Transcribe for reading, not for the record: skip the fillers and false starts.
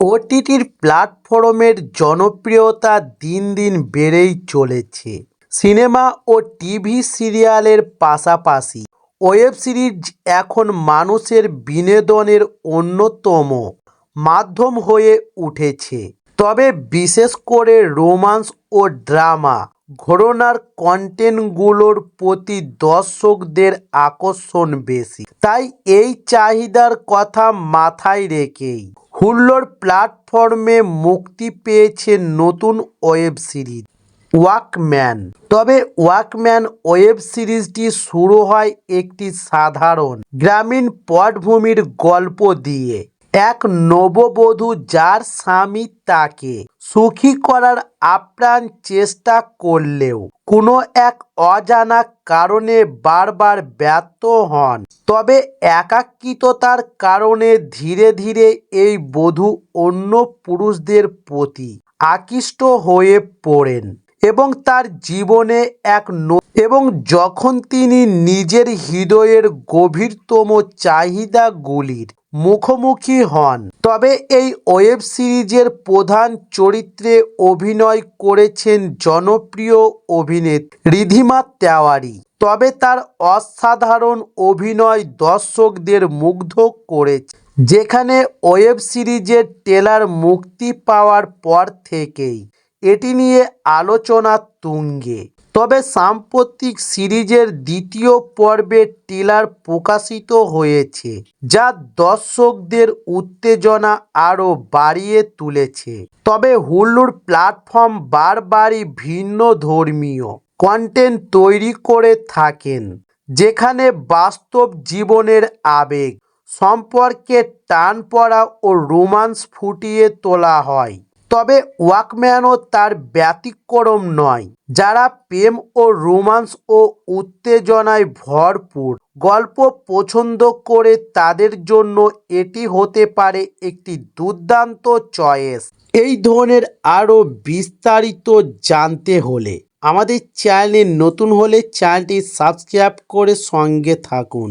ওটিটির প্ল্যাটফর্মের জনপ্রিয়তা দিন দিন বেড়েই চলেছে। সিনেমা ও টিভি সিরিয়ালের পাশাপাশি ওয়েব সিরিজ এখন মানুষের বিনোদনের অন্যতম মাধ্যম হয়ে উঠেছে। তবে বিশেষ করে রোমান্স ও ড্রামা ঘরানার কন্টেন্টগুলোর প্রতি দর্শকদের আকর্ষণ বেশি। তাই এই চাহিদার কথা মাথায় রেখেই হুলুর প্ল্যাটফর্মে মুক্তি পেয়েছে নতুন ওয়েব সিরিজ ওয়াকম্যান। তবে ওয়াকম্যান ওয়েব সিরিজটি শুরু হয় একটি সাধারণ গ্রামীণ পটভূমির গল্প দিয়ে। এক নববধূ যার স্বামী তাকে সুখী করার আপ্রাণ চেষ্টা করলেও কোনো এক অজানা কারণে বারবার ব্যর্থ হন। তবে একাকিত্বতার কারণে ধীরে ধীরে এই বধূ অন্য পুরুষদের প্রতি আকৃষ্ট হয়ে পড়েন এবং তার জীবনে এবং যখন তিনি নিজের হৃদয়ের গভীরতম চাহিদাগুলির মুখোমুখি হন। তবে এই ওয়েব সিরিজের প্রধান চরিত্রে অভিনয় করেছেন জনপ্রিয় অভিনেত্রী ঋদ্ধিমা তেওয়ারি। তবে তার অসাধারণ অভিনয় দর্শকদের মুগ্ধ করেছে। যেখানে ওয়েব সিরিজের ট্রেলার মুক্তি পাওয়ার পর থেকেই এটি নিয়ে আলোচনা তুঙ্গে। তবে সাম্প্রতিক সিরিজের দ্বিতীয় পর্বের ট্রেলার প্রকাশিত হয়েছে, যা দর্শকদের উত্তেজনা আরও বাড়িয়ে তুলেছে। তবে হুলুর প্ল্যাটফর্ম বারবারই ভিন্ন ধর্মীয় কন্টেন্ট তৈরি করে থাকেন, যেখানে বাস্তব জীবনের আবেগ, সম্পর্কের টানপড়া ও রোমান্স ফুটিয়ে তোলা হয়। তবে ওয়াকম্যানও তার ব্যতিক্রম নয়। যারা প্রেম ও রোমান্স ও উত্তেজনায় ভরপুর গল্প পছন্দ করে তাদের জন্য এটি হতে পারে একটি দুর্দান্ত চয়েস। এই ধরনের আরও বিস্তারিত জানতে হলে আমাদের চ্যানেলে নতুন হলে চ্যানেলটি সাবস্ক্রাইব করে সঙ্গে থাকুন।